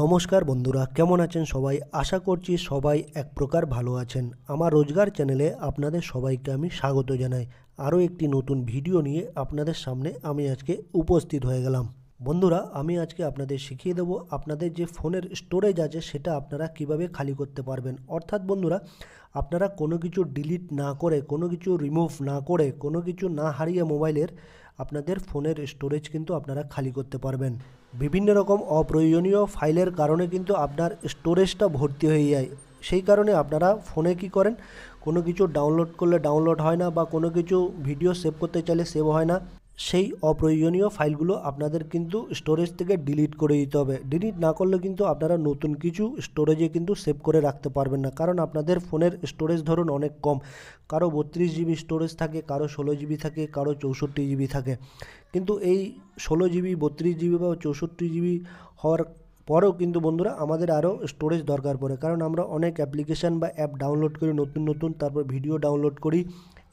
নমস্কার বন্ধুরা, কেমন আছেন সবাই? আশা করছি সবাই এক প্রকার ভালো আছেন। আমার রোজগার চ্যানেলে আপনাদের সবাইকে আমি স্বাগত জানাই। আরও একটি নতুন ভিডিও নিয়ে আপনাদের সামনে আমি আজকে উপস্থিত হয়ে গেলাম। বন্ধুরা, আমি আজকে আপনাদের শিখিয়ে দেবো আপনাদের যে ফোনের স্টোরেজ আছে সেটা আপনারা কিভাবে খালি করতে পারবেন। অর্থাৎ বন্ধুরা, আপনারা কোনো কিছু ডিলিট না করে, কোনো কিছু রিমুভ না করে, কোনো কিছু না হারিয়ে মোবাইলের আপনাদের ফোনের স্টোরেজ কিন্তু আপনারা খালি করতে পারবেন। বিভিন্ন রকম অপ্রয়োজনীয় ফাইলের কারণে কিন্তু আপনার স্টোরেজটা ভর্তি হয়ে যায়। সেই কারণে আপনারা ফোনে কি করেন, কোনো কিছু ডাউনলোড করলে ডাউনলোড হয় না, বা কোনো কিছু ভিডিও সেভ করতে চাইলে সেভ হয় না। সেই অপ্রয়োজনীয় ফাইলগুলো আপনাদের কিন্তু স্টোরেজ থেকে ডিলিট করে দিতে হবে। ডিলিট না করলে কিন্তু আপনারা নতুন কিছু স্টোরেজে কিন্তু সেভ করে রাখতে পারবেন না, কারণ আপনাদের ফোনের স্টোরেজ ধরুন অনেক কম। কারো 32 জিবি স্টোরেজ থাকে, কারো 16 জিবি থাকে, কারো 64 জিবি থাকে। কিন্তু এই 16 জিবি, 32 জিবি বা 64 জিবি হওয়ার পরেও কিন্তু বন্ধুরা আমাদের আরও স্টোরেজ দরকার পড়ে, কারণ আমরা অনেক অ্যাপ্লিকেশান বা অ্যাপ ডাউনলোড করি নতুন, তারপর ভিডিও ডাউনলোড করি,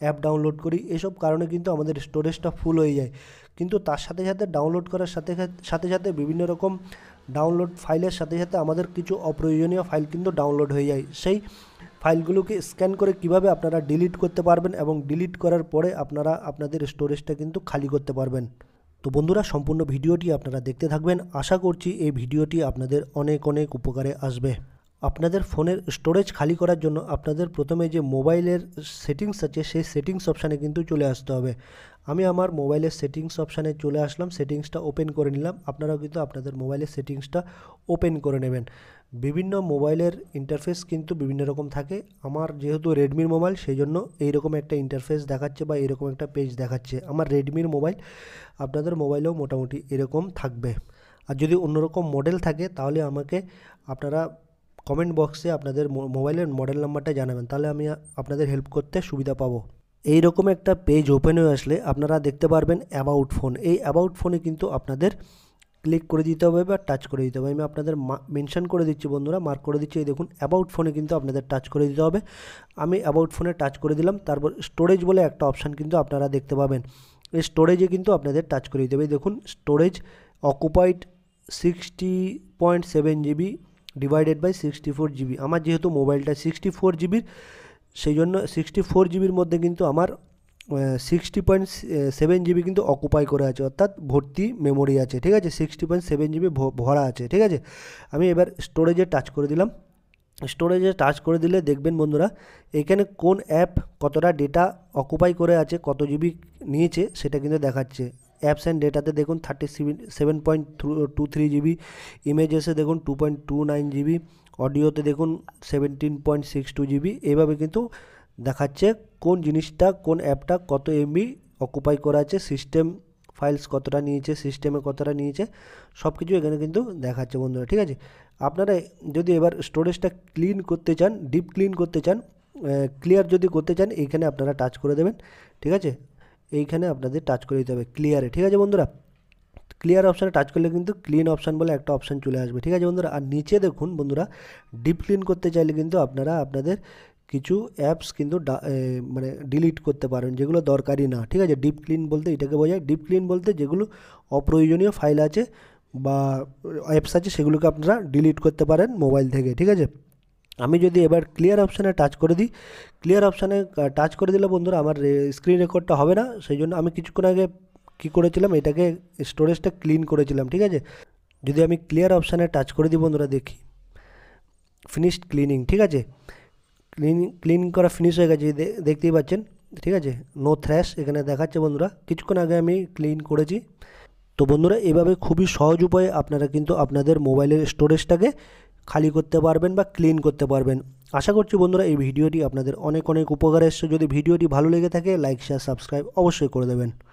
অ্যাপ ডাউনলোড করি, এসব কারণে কিন্তু আমাদের স্টোরেজটা ফুল হয়ে যায়। কিন্তু তার সাথে সাথে ডাউনলোড করার সাথে সাথে বিভিন্ন রকম ডাউনলোড ফাইলের সাথে সাথে আমাদের কিছু অপ্রয়োজনীয় ফাইল কিন্তু ডাউনলোড হয়ে যায়। সেই ফাইলগুলোকে স্ক্যান করে কিভাবে আপনারা ডিলিট করতে পারবেন, এবং ডিলিট করার পরে আপনারা আপনাদের স্টোরেজটা কিন্তু খালি করতে পারবেন। তো বন্ধুরা, সম্পূর্ণ ভিডিওটি আপনারা দেখতে থাকবেন। আশা করছি এই ভিডিওটি আপনাদের অনেক উপকারে আসবে। আপনাদের ফোনের স্টোরেজ খালি করার জন্য আপনাদের প্রথমে যে মোবাইলের সেটিংস আছে সেই সেটিংস অপশানে কিন্তু চলে আসতে হবে। আমি আমার মোবাইলের সেটিংস অপশানে চলে আসলাম, সেটিংসটা ওপেন করে নিলাম। আপনারাও কিন্তু আপনাদের মোবাইলের সেটিংসটা ওপেন করে নেবেন। বিভিন্ন মোবাইলের ইন্টারফেস কিন্তু বিভিন্ন রকম থাকে। আমার যেহেতু রেডমির মোবাইল, সেই জন্য এইরকম একটা ইন্টারফেস দেখাচ্ছে বা এরকম একটা পেজ দেখাচ্ছে। আমার রেডমির মোবাইল, আপনাদের মোবাইলেও মোটামুটি এরকম থাকবে। আর যদি অন্যরকম মডেল থাকে তাহলে আমাকে আপনারা কমেন্ট বক্সে আপনাদের মোবাইলের মডেল নাম্বারটা জানাবেন, তাহলে আমি আপনাদের হেল্প করতে সুবিধা পাবো। এই রকম একটা পেজ ওপেন হয়ে আসলে আপনারা দেখতে পারবেন অ্যাবাউট ফোন। এই অ্যাবাউট ফোনে কিন্তু আপনাদের ক্লিক করে দিতে হবে বা টাচ করে দিতে হবে। আমি আপনাদের মেনশন করে দিচ্ছি বন্ধুরা, মার্ক করে দিচ্ছি। এই দেখুন, অ্যাবাউট ফোনে কিন্তু আপনাদের টাচ করে দিতে হবে। আমি অ্যাবাউট ফোনে টাচ করে দিলাম। তারপর স্টোরেজ বলে একটা অপশান কিন্তু আপনারা দেখতে পাবেন। এই স্টোরেজে কিন্তু আপনাদের টাচ করে দিতে হবে। দেখুন, storage occupied 60.7 GB divided by 64 GB. আমার যেহেতু মোবাইলটা 64 জিবির, সেই জন্য 64 জিবির মধ্যে কিন্তু আমার 60.7 জিবি কিন্তু অকুপাই করে আছে, অর্থাৎ ভর্তি মেমোরি আছে। ঠিক আছে, 60.7 জিবি ভরা আছে। ঠিক আছে, আমি এবার স্টোরেজে টাচ করে দিলাম। স্টোরেজে টাচ করে দিলে দেখবেন বন্ধুরা, এখানে কোন অ্যাপ কতটা ডেটা অকুপাই করে আছে, কত জিবি নিয়েছে সেটা কিন্তু দেখাচ্ছে। অ্যাপস অ্যান্ড ডেটাতে দেখুন 37.23 জিবি, ইমেজেসে দেখুন 2.29 জিবি, অডিওতে দেখুন 17.62 জিবি। এইভাবে কিন্তু দেখাচ্ছে কোন জিনিসটা, কোন অ্যাপটা কত এমবি অকুপাই করা আছে, সিস্টেম ফাইলস কতটা নিয়েছে, সিস্টেমে কতটা নিয়েছে, সব কিছু এখানে কিন্তু দেখাচ্ছে বন্ধুরা। ঠিক আছে, আপনারা যদি এবার স্টোরেজটা ক্লিন করতে চান, ডিপ ক্লিন করতে চান, ক্লিয়ার যদি করতে চান, এইখানে আপনারা টাচ করে দেবেন। ঠিক আছে, এইখানে আপনাদের টাচ করে দিতে হবে ক্লিয়ারে। ঠিক আছে বন্ধুরা, ক্লিয়ার অপশানে টাচ করলে কিন্তু ক্লিন অপশান বলে একটা অপশান চলে আসবে। ঠিক আছে বন্ধুরা, আর নিচে দেখুন বন্ধুরা, ডিপ ক্লিন করতে চাইলে কিন্তু আপনারা আপনাদের কিছু অ্যাপস কিন্তু মানে ডিলিট করতে পারেন, যেগুলো দরকারি না। ঠিক আছে, ডিপ ক্লিন বলতে এটাকে বোঝায়। ডিপ ক্লিন বলতে যেগুলো অপ্রয়োজনীয় ফাইল আছে বা অ্যাপস আছে, সেগুলোকে আপনারা ডিলিট করতে পারেন মোবাইল থেকে। ঠিক আছে, আমি যদি এবার ক্লিয়ার অপশানে টাচ করে দিই, ক্লিয়ার অপশানে টাচ করে দিলে বন্ধুরা আমার স্ক্রিন রেকর্ডটা হবে না। সেই জন্য আমি কিছুক্ষণ আগে কী করেছিলাম, এটাকে স্টোরেজটা ক্লিন করেছিলাম। ঠিক আছে, যদি আমি ক্লিয়ার অপশানে টাচ করে দিই বন্ধুরা, দেখি ফিনিশড ক্লিনিং। ঠিক আছে, ক্লিন করা ফিনিশ হয়ে গেছে, দেখতেই পাচ্ছেন। ঠিক আছে, নো থ্র্যাশ এখানে দেখাচ্ছে বন্ধুরা, কিছুক্ষণ আগে আমি ক্লিন করেছি। তো বন্ধুরা, এভাবে খুবই সহজ উপায়ে আপনারা কিন্তু আপনাদের মোবাইলের স্টোরেজটাকে খালি করতে পারবেন বা ক্লিন করতে পারবেন। আশা করছি বন্ধুরা এই ভিডিওটি আপনাদের অনেক উপকারে এসেছে। যদি ভিডিওটি ভালো লেগে থাকে, লাইক, শেয়ার, সাবস্ক্রাইব অবশ্যই করে দেবেন।